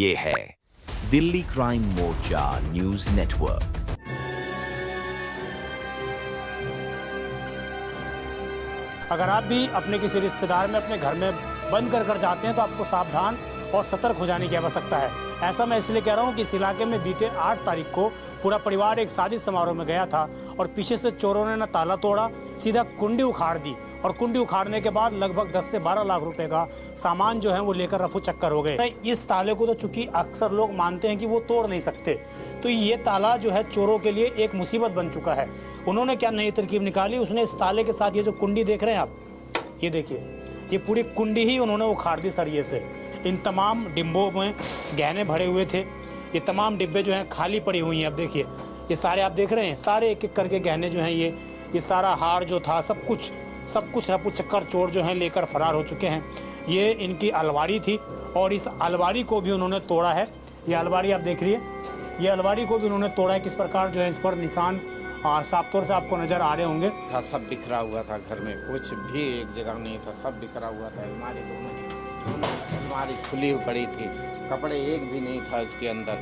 ये है दिल्ली क्राइम मोर्चा news network. अगर आप भी अपने किसी रिश्तेदार में अपने घर में बंद कर जाते हैं तो आपको सावधान और सतर्क हो जाने की आवश्यकता है। ऐसा मैं इसलिए कह रहा हूं कि इस इलाके में बीते 8 तारीख को पूरा परिवार एक शादी समारोह में गया था और पीछे से चोरों ने न ताला तोड़ा, सीधा कुंडी उखाड़ दी और कुंडी उखाड़ने के बाद लगभग 10 से 12 लाख रुपए का सामान जो है वो लेकर रफू चक्कर हो गए। इस ताले को तो चूंकि अक्सर लोग मानते हैं कि वो तोड़ नहीं सकते, तो ये ताला जो है चोरों के लिए एक मुसीबत बन चुका है। उन्होंने क्या नई तरकीब निकाली, उसने इस ताले के साथ ये जो कुंडी देख रहे हैं आप, ये देखिए, ये पूरी कुंडी ही उन्होंने उखाड़ दी सरिये से। इन तमाम डिब्बों में गहने भरे हुए थे, ये तमाम डिब्बे जो हैं खाली पड़ी हुई हैं। अब देखिए, ये सारे आप देख रहे हैं, सारे एक एक करके गहने जो हैं, ये सारा हार जो था, सब कुछ रफू चक्कर चोर जो हैं लेकर फरार हो चुके हैं। ये इनकी अलमारी थी और इस अलमारी को भी उन्होंने तोड़ा है। ये अलमारी आप देख रही है, ये अलमारी को भी उन्होंने तोड़ा है। किस प्रकार जो है इस पर निशान साफ तौर से आपको नजर आ रहे होंगे। सब बिखरा हुआ था, घर में कुछ भी एक जगह नहीं था, सब बिखरा हुआ था। अलमारी खुली हुई पड़ी थी, कपड़े एक भी नहीं था इसके अंदर,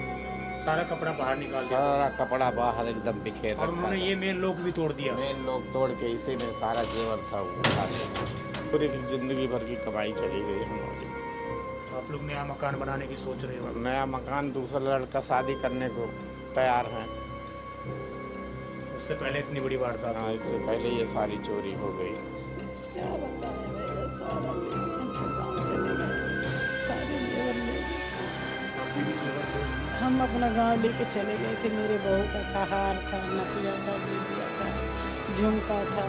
सारा कपड़ा बाहर निकाल दिया, सारा कपड़ा बाहर एकदम बिखेर और उन्होंने ये मेन लॉक भी तोड़ दिया। मेन लॉक तोड़ के इसी में सारा जेवर था वो उठा के। पूरी जिंदगी भर की कमाई चली गई हमारी। आप लोग नया मकान बनाने की सोच रहे हो? नया मकान, दूसरा लड़का शादी करने को तैयार है। उससे पहले इतनी बड़ी वारदात? हाँ, इससे पहले ये सारी चोरी हो गई। क्या बताएं, मेरा सारा गाँव चले गए, सारे जेवर ले गए। हम अपना गांव लेके चले गए थे। मेरे बहू का था, हार था, नथिया था, बिंदिया था, झुमका था,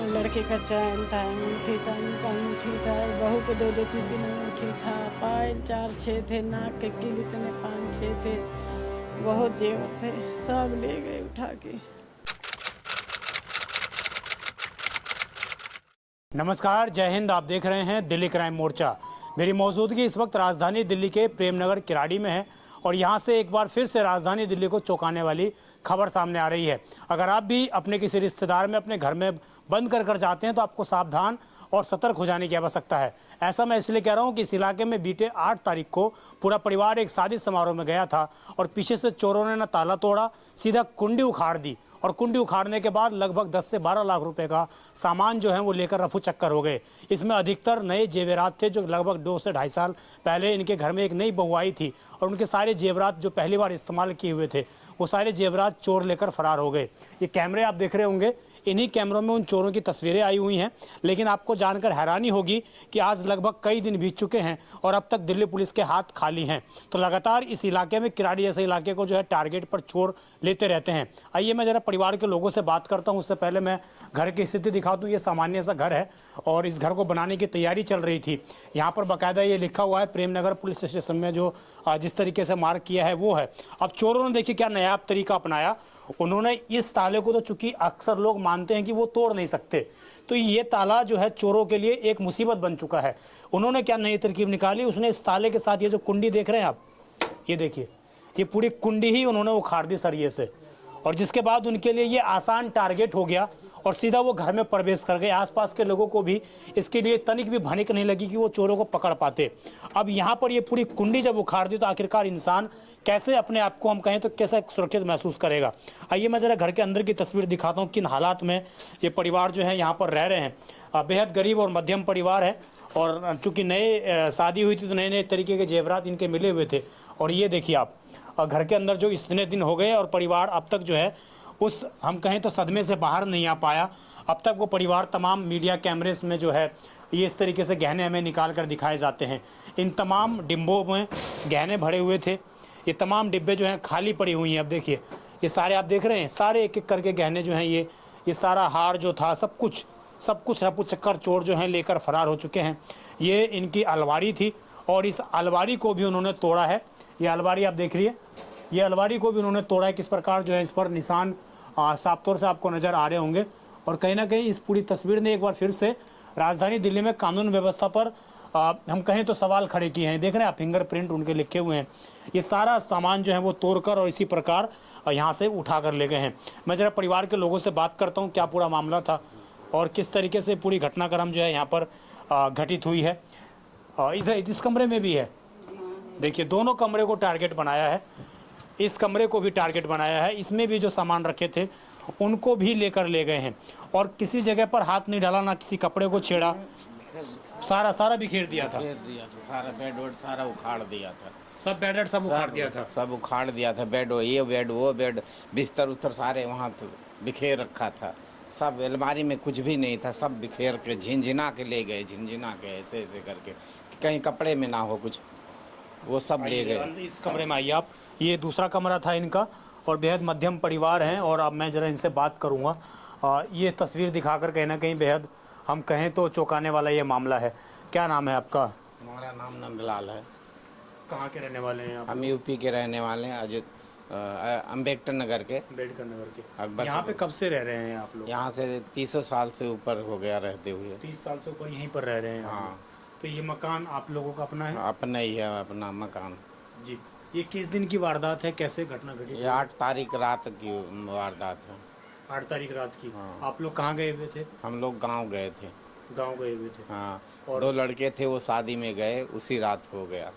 लड़के का चैन था, अंगूठी था, उनका अंगूठी था, बहू को 2-2 3-3 अंगूठी था, पायल 4-6 थे, नाक के किल इतने 5-6 थे, बहुत जेवर थे, सब ले गए उठा के। नमस्कार, जय हिंद। आप देख रहे हैं दिल्ली क्राइम मोर्चा। मेरी मौजूदगी इस वक्त राजधानी दिल्ली के प्रेमनगर किराड़ी में है और यहाँ से एक बार फिर से राजधानी दिल्ली को चौंकाने वाली खबर सामने आ रही है। अगर आप भी अपने किसी रिश्तेदार में अपने घर में बंद कर जाते हैं तो आपको सावधान और सतर्क हो जाने की आवश्यकता है। ऐसा मैं इसलिए कह रहा हूँ कि इस इलाके में बीते 8 तारीख को पूरा परिवार एक शादी समारोह में गया था और पीछे से चोरों ने न ताला तोड़ा, सीधा कुंडी उखाड़ दी और कुंडी उखाड़ने के बाद लगभग 10 से 12 लाख रुपए का सामान जो है वो लेकर रफू चक्कर हो गए। इसमें अधिकतर नए जेवरात थे जो लगभग 2 से 2.5 साल पहले इनके घर में एक नई बहू आई थी और उनके सारे जेवरात जो पहली बार इस्तेमाल किए हुए थे वो सारे जेवरात चोर लेकर फरार हो गए। ये कैमरे आप देख रहे होंगे, इन्हीं कैमरों में उन चोरों की तस्वीरें आई हुई हैं। लेकिन आपको जानकर हैरानी होगी कि आज लगभग कई दिन बीत चुके हैं और अब तक दिल्ली पुलिस के हाथ खाली हैं। तो लगातार इस इलाके में, किराड़ी जैसे इलाके को जो है टारगेट पर चोर लेते रहते हैं। आइए मैं ज़रा परिवार के लोगों से बात करता हूँ। उससे पहले मैं घर की स्थिति दिखा दूँ। ये सामान्य सा घर है और इस घर को बनाने की तैयारी चल रही थी। यहाँ पर बाकायदा ये लिखा हुआ है प्रेमनगर पुलिस स्टेशन में, जो जिस तरीके से मार्क किया है वो है। अब चोरों ने देखिए क्या नया तरीका अपनाया। उन्होंने इस ताले को तो चूंकि अक्सर लोग मानते हैं कि वो तोड़ नहीं सकते, तो ये ताला जो है चोरों के लिए एक मुसीबत बन चुका है। उन्होंने क्या नई तरकीब निकाली, उसने इस ताले के साथ ये जो कुंडी देख रहे हैं आप, ये देखिए, ये पूरी कुंडी ही उन्होंने उखाड़ दी सरिये से और जिसके बाद उनके लिए ये आसान टारगेट हो गया और सीधा वो घर में प्रवेश कर गए। आसपास के लोगों को भी इसके लिए तनिक भी भनक नहीं लगी कि वो चोरों को पकड़ पाते। अब यहाँ पर ये पूरी कुंडी जब उखाड़ दी तो आखिरकार इंसान कैसे अपने आप को, हम कहें तो कैसे सुरक्षित महसूस करेगा। आइए मैं ज़रा घर के अंदर की तस्वीर दिखाता हूँ, किन हालात में ये परिवार जो है यहाँ पर रह रहे हैं। बेहद गरीब और मध्यम परिवार है और चूँकि नए शादी हुई थी तो नए नए तरीके के जेवरात इनके मिले हुए थे। और ये देखिए आप, घर के अंदर जो इतने दिन हो गए और परिवार अब तक जो है उस, हम कहें तो सदमे से बाहर नहीं आ पाया। अब तक वो परिवार तमाम मीडिया कैमरेस में जो है ये इस तरीके से गहने हमें निकाल कर दिखाए जाते हैं। इन तमाम डिब्बों में गहने भरे हुए थे, ये तमाम डिब्बे जो हैं खाली पड़ी हुई हैं। अब देखिए, ये सारे आप देख रहे हैं, सारे एक एक करके गहने जो हैं, ये सारा हार जो था, सब कुछ रफू चक्कर चोर जो हैं लेकर फरार हो चुके हैं। ये इनकी अलमारी थी और इस अलमारी को भी उन्होंने तोड़ा है। ये अलमारी आप देख रही है, ये अलमारी को भी उन्होंने तोड़ा है। किस प्रकार जो है इस पर निशान साफ तौर से आपको नज़र आ रहे होंगे और कहीं ना कहीं इस पूरी तस्वीर ने एक बार फिर से राजधानी दिल्ली में कानून व्यवस्था पर हम कहें तो सवाल खड़े किए हैं। देख रहे हैं आप, फिंगरप्रिंट उनके लिखे हुए हैं। ये सारा सामान जो है वो तोड़कर और इसी प्रकार यहाँ से उठा कर ले गए हैं। मैं ज़रा परिवार के लोगों से बात करता हूँ क्या पूरा मामला था और किस तरीके से पूरी घटनाक्रम जो है यहाँ पर घटित हुई है। इधर इस कमरे में भी है, देखिए दोनों कमरे को टारगेट बनाया है, इस कमरे को भी टारगेट बनाया है, इसमें भी जो सामान रखे थे उनको भी लेकर ले गए हैं और किसी जगह पर हाथ नहीं डाला, ना किसी कपड़े को छेड़ा, सारा बिखेर दिया था। सारा बेड वेड सारा उखाड़ दिया था। सब बेड सब उखाड़ दिया था। सब उखाड़ दिया था। बेड ये बेड वो बेड, बिस्तर उस्तर सारे वहाँ बिखेर रखा था। सब अलमारी में कुछ भी नहीं था, सब बिखेर के झिनझिना के ले गए, झिनझिना के ऐसे ऐसे करके, कहीं कपड़े में ना हो कुछ, वो सब ले गए। इस कमरे में आइए आप, ये दूसरा कमरा था इनका और बेहद मध्यम परिवार हैं और अब मैं ज़रा इनसे बात करूँगा। ये तस्वीर दिखाकर कहीं ना कहीं बेहद हम कहें तो चौंकाने वाला ये मामला है। क्या नाम है आपका? हमारा नाम नंदलाल है। कहाँ के रहने वाले हैं आप? हम यूपी के रहने वाले हैं, अजित अम्बेडकर नगर के। अम्बेडकर नगर के। अकबर यहाँ पे कब से रह रहे हैं आप लोग? यहाँ से 300 साल से ऊपर हो गया रहते हुए। 30 साल से ऊपर यहीं पर रह रहे हैं आप हाँ। लोग। तो ये मकान आप लोगों का अपना है? अपना ही है, अपना मकान जी। ये किस दिन की वारदात है, कैसे घटना घटी? ये 8 तारीख रात की वारदात है। 8 तारीख रात की। हाँ। आप लोग कहाँ गए हुए थे? हम लोग गांव गए थे। गांव गए हुए थे। हाँ। और 2 लड़के थे, वो शादी में गए, उसी रात हो गया।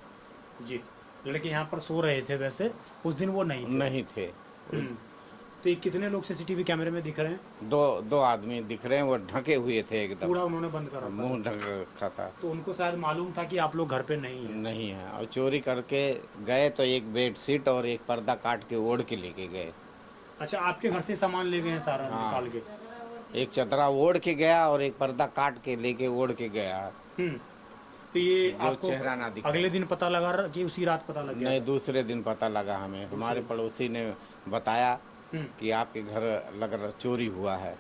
जी। लड़के यहाँ पर सो रहे थे, वैसे उस दिन वो नहीं थे? नहीं थे। तो ये कितने लोग सीसीटीवी कैमरे में दिख रहे हैं? 2 आदमी दिख रहे हैं, वो ढके हुए थे एकदम, पूरा उन्होंने बंद कर रखा मुंह था। ढक रखा था। तो उनको शायद मालूम था कि आप लोग घर पे नहीं हैं। नहीं है, और चोरी करके गए तो एक बेडशीट और एक पर्दा काट के ओढ़ के लेके गए। अच्छा, आपके घर से सामान ले गए हैं सारा? हाँ। निकाल के? एक चदरा ओढ़ के गया और एक पर्दा काट के लेके ओढ़ के गया। तो ये जो आपको चेहरा ना दिखे। अगले दिन पता लगा कि उसी रात पता लग गया? नहीं, दूसरे दिन पता लगा हमें। हमारे पड़ोसी ने बताया कि आपके घर लग रहा चोरी हुआ है।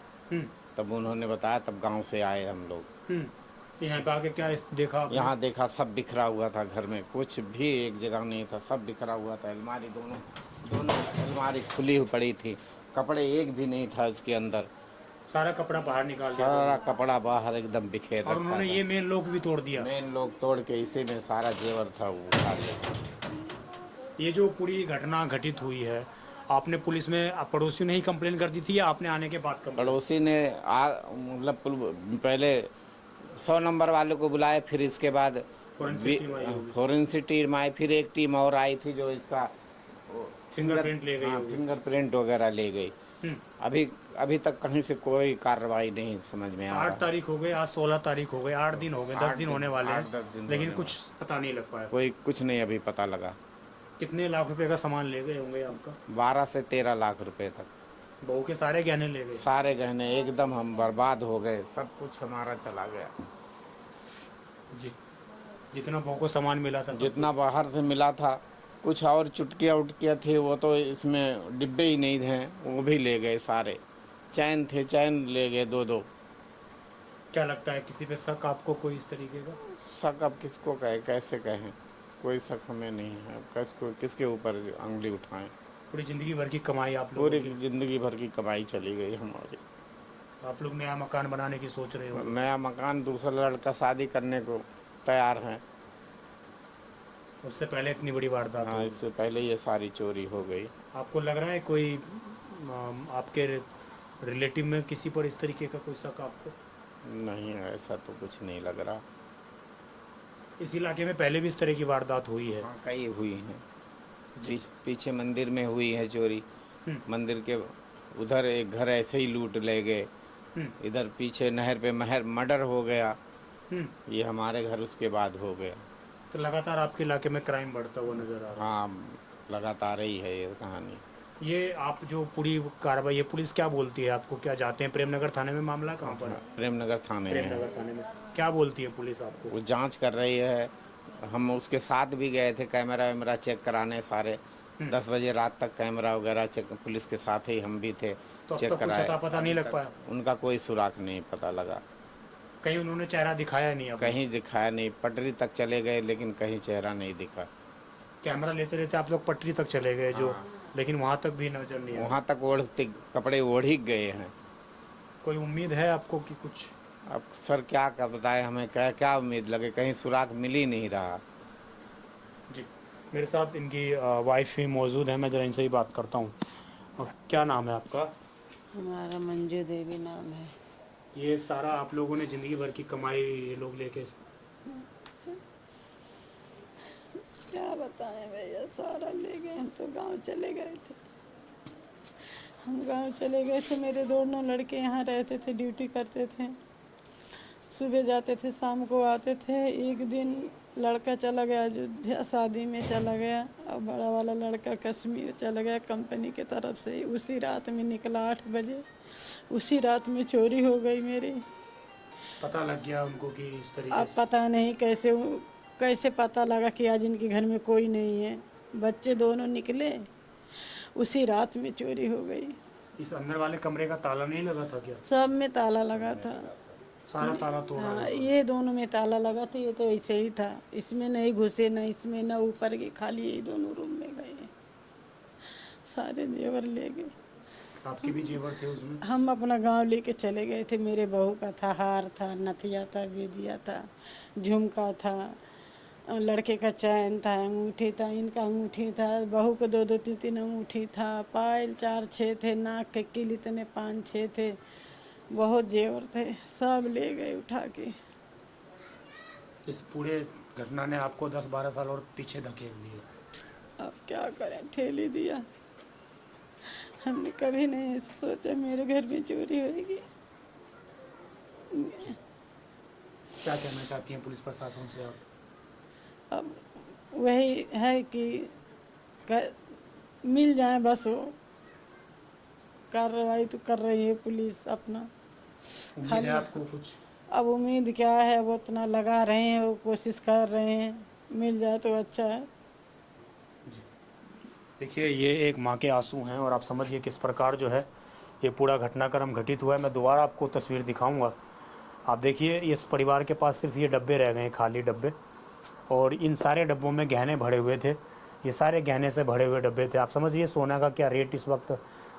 तब उन्होंने बताया, तब गांव से आए हम लोग। यहाँ पे आके क्या देखा आपने? यहाँ देखा सब बिखरा हुआ था, घर में कुछ भी एक जगह नहीं था, सब बिखरा हुआ था। अलमारी दोनों अलमारी खुली हुई पड़ी थी, कपड़े एक भी नहीं था इसके अंदर। सारा कपड़ा बाहर निकाल दिया? सारा कपड़ा बाहर एकदम बिखेर और उन्होंने ये मेन लॉक भी तोड़ दिया? मेन लोग तोड़ के इसी में सारा जेवर था वो उठा लिया। ये जो पूरी घटना घटित हुई है, आपने पुलिस में पड़ोसियों ने ही कंप्लेन कर दी थी या आपने आने के बाद कंप्लेन? पड़ोसी ने मतलब पहले 100 नंबर वाले को बुलाए, फिर इसके बाद फॉरेंसिक टीम आई, फिर एक टीम और आई थी जो इसका फिंगरप्रिंट ले गई? फिंगरप्रिंट वगैरह ले गई। अभी तक कहीं से कोई कार्रवाई नहीं समझ में आ रहा। 8 तारीख हो गई, आज 16 तारीख हो गई, 8 दिन हो गए, 10 दिन होने वाले हैं, लेकिन कुछ पता नहीं लग पाया। कोई कुछ नहीं अभी पता लगा। कितने लाख रुपए का सामान ले गए होंगे आपका? 12 से 13 लाख रुपए तक। बहू के सारे गहने ले गए? सारे गहने एकदम हम बर्बाद हो गए, सब कुछ हमारा चला गया। जी। जितना बहू को सामान मिला था? जितना बाहर से मिला था, कुछ और चुटकियाँ उटकियाँ थे, वो तो इसमें डिब्बे ही नहीं थे, वो भी ले गए सारे। चैन थे, चैन ले गए 2-2। क्या लगता है किसी पे शक आपको कोई इस तरीके का? शक अब किसको कहे, कैसे कहें, कोई शक हमें नहीं है। किसके ऊपर उंगली उठाएं। पूरी जिंदगी भर की कमाई आप लोगों पूरी की? जिंदगी भर की कमाई चली गई हमारी। आप लोग नया मकान बनाने की सोच रहे हो? नया मकान, दूसरा लड़का शादी करने को तैयार हैं। उससे पहले इतनी बड़ी वारदात हाँ, हुई। इससे पहले ये सारी चोरी हो गई। आपको लग रहा है कोई आपके रिलेटिव में किसी पर इस तरीके का कोई शक आपको? नहीं, ऐसा तो कुछ नहीं लग रहा। इस इलाके में पहले भी इस तरह की वारदात हुई है? हाँ, कई हुई हैं। पीछे मंदिर में हुई है चोरी। मंदिर के उधर एक घर ऐसे ही लूट ले गए। इधर पीछे नहर पे मर्डर हो गया। ये हमारे घर उसके बाद हो गया। तो लगातार आपके इलाके में क्राइम बढ़ता हुआ नजर आ रहा है? हाँ, लगातार ही है ये कहानी। ये आप जो पूरी कार्रवाई है, पुलिस क्या बोलती है आपको? क्या जाते हैं प्रेमनगर थाने में? मामला कहाँ पर है? प्रेमनगर थाने में है। प्रेमनगर थाने में क्या बोलती है पुलिस आपको? वो जांच कर रही है। हम उसके साथ भी गए थे कैमरा वैमरा चेक कराने सारे। 10 बजे रात तक कैमरा वगैरह चेक, पुलिस के साथ ही हम भी थे, तो चेक अब तक कुछ कराए। अता पता नहीं लग पाया? उनका कोई सुराग नहीं पता लगा। कहीं उन्होंने चेहरा दिखाया नहीं? अब कहीं दिखाया नहीं। पटरी तक चले गए लेकिन कहीं चेहरा नहीं दिखा। कैमरा लेते लेते आप लोग पटरी तक चले गए जो, लेकिन वहाँ तक भी नजर नहीं आया? वहाँ तक ओढ़ते कपड़े ओढ़ ही गए हैं। कोई उम्मीद है आपको कि कुछ? अब सर क्या बताए, हमें क्या उम्मीद लगे, कहीं सुराग मिल ही नहीं रहा। जी, मेरे साथ इनकी वाइफ भी मौजूद है, मैं जरा इनसे ही बात करता हूँ। क्या नाम है आपका? हमारा मंजू देवी नाम है। ये सारा आप लोगों ने जिंदगी भर की कमाई ये लोग लेके? क्या बता बताएं भैया, सारा ले गए। हम तो गांव चले गए थे, हम गांव चले गए थे। मेरे दोनों लड़के यहाँ रहते थे, ड्यूटी करते थे। सुबह जाते थे, शाम को आते थे। एक दिन लड़का चला गया अयोध्या, शादी में चला गया, और बड़ा वाला लड़का कश्मीर चला गया कंपनी की तरफ से। उसी रात में निकला 8 बजे, उसी रात में चोरी हो गई मेरी। पता लग गया उनको कि इस तरीके अब पता नहीं कैसे पता लगा कि आज इनके घर में कोई नहीं है। बच्चे दोनों निकले, उसी रात में चोरी हो गई। इस अंदर वाले कमरे का ताला नहीं लगा था क्या? सब में ताला लगा था, सारा ताला तोड़ा? हाँ, ये दोनों में ताला लगा था। ये तो ऐसे ही था, इसमें नहीं घुसे, न इसमें न ऊपर के, खाली यही दोनों रूम में गए। सारे जेवर ले गए। आपके भी जेवर थे उसमें? हम अपना गांव लेके चले गए थे। मेरे बहू का था, हार था, नथिया था, बेदिया था, झुमका था, लड़के का चैन था, अंगूठी था, इनका अंगूठी था, बहू को 2-2 3-3 अंगूठी था, पायल 4-6 थे, नाक के किल इतने 5-6 थे, बहुत जेवर थे। सब ले गए उठा के। इस पूरे घटना ने आपको 10-12 साल और पीछे धकेल दिया। अब क्या करें, ठेली दिया। हमने कभी नहीं ऐसे सोचा मेरे घर में चोरी होगी। क्या कहना चाहती हैं पुलिस प्रशासन से आप? अब वही है कि मिल जाए बस। वो कार्रवाई तो कर रही है पुलिस अपना। उम्मीद है आपको कुछ? अब उम्मीद क्या है, अब उतना लगा रहे हैं, वो कोशिश कर रहे हैं, मिल जाए तो अच्छा है। देखिए, ये एक माँ के आंसू हैं और आप समझिए किस प्रकार जो है ये पूरा घटनाक्रम घटित हुआ है। मैं दोबारा आपको तस्वीर दिखाऊंगा। आप देखिए, इस परिवार के पास सिर्फ ये डब्बे रह गए हैं, खाली डब्बे, और इन सारे डब्बों में गहने भरे हुए थे। ये सारे गहने से भरे हुए डब्बे थे। आप समझिए सोना का क्या रेट इस वक्त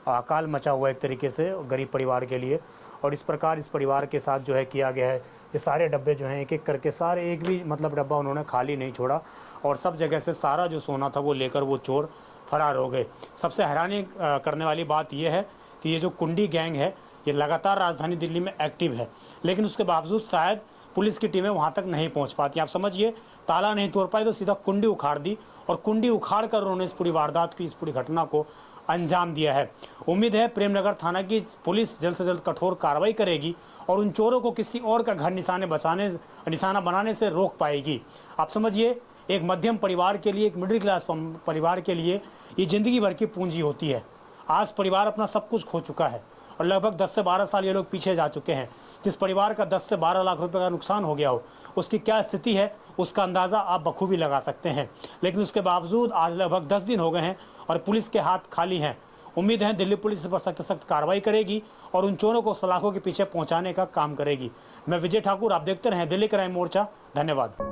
अकाल मचा हुआ है एक तरीके से गरीब परिवार के लिए। और इस प्रकार इस परिवार के साथ जो है किया गया है। ये सारे डब्बे जो हैं एक एक करके, सारे एक भी मतलब डब्बा उन्होंने खाली नहीं छोड़ा, और सब जगह से सारा जो सोना था वो लेकर वो चोर फरार हो गए। सबसे हैरानी करने वाली बात यह है कि ये जो कुंडी गैंग है ये लगातार राजधानी दिल्ली में एक्टिव है, लेकिन उसके बावजूद शायद पुलिस की टीमें वहाँ तक नहीं पहुँच पाती। आप समझिए, ताला नहीं तोड़ पाई तो सीधा कुंडी उखाड़ दी, और कुंडी उखाड़ कर उन्होंने इस पूरी वारदात की, इस पूरी घटना को अंजाम दिया है। उम्मीद है प्रेमनगर थाना की पुलिस जल्द से जल्द कठोर कार्रवाई करेगी और उन चोरों को किसी और का घर निशाना बनाने से रोक पाएगी। आप समझिए, एक मध्यम परिवार के लिए, एक मिडिल क्लास परिवार के लिए ये ज़िंदगी भर की पूंजी होती है। आज परिवार अपना सब कुछ खो चुका है और लगभग 10 से 12 साल ये लोग पीछे जा चुके हैं। जिस परिवार का 10 से 12 लाख रुपए का नुकसान हो गया हो, उसकी क्या स्थिति है उसका अंदाज़ा आप बखूबी लगा सकते हैं। लेकिन उसके बावजूद आज लगभग 10 दिन हो गए हैं और पुलिस के हाथ खाली हैं। उम्मीद है दिल्ली पुलिस इस पर सख्त सख्त कार्रवाई करेगी और उन चोरों को सलाखों के पीछे पहुंचाने का काम करेगी। मैं विजय ठाकुर, आप देखते रहें दिल्ली क्राइम मोर्चा। धन्यवाद।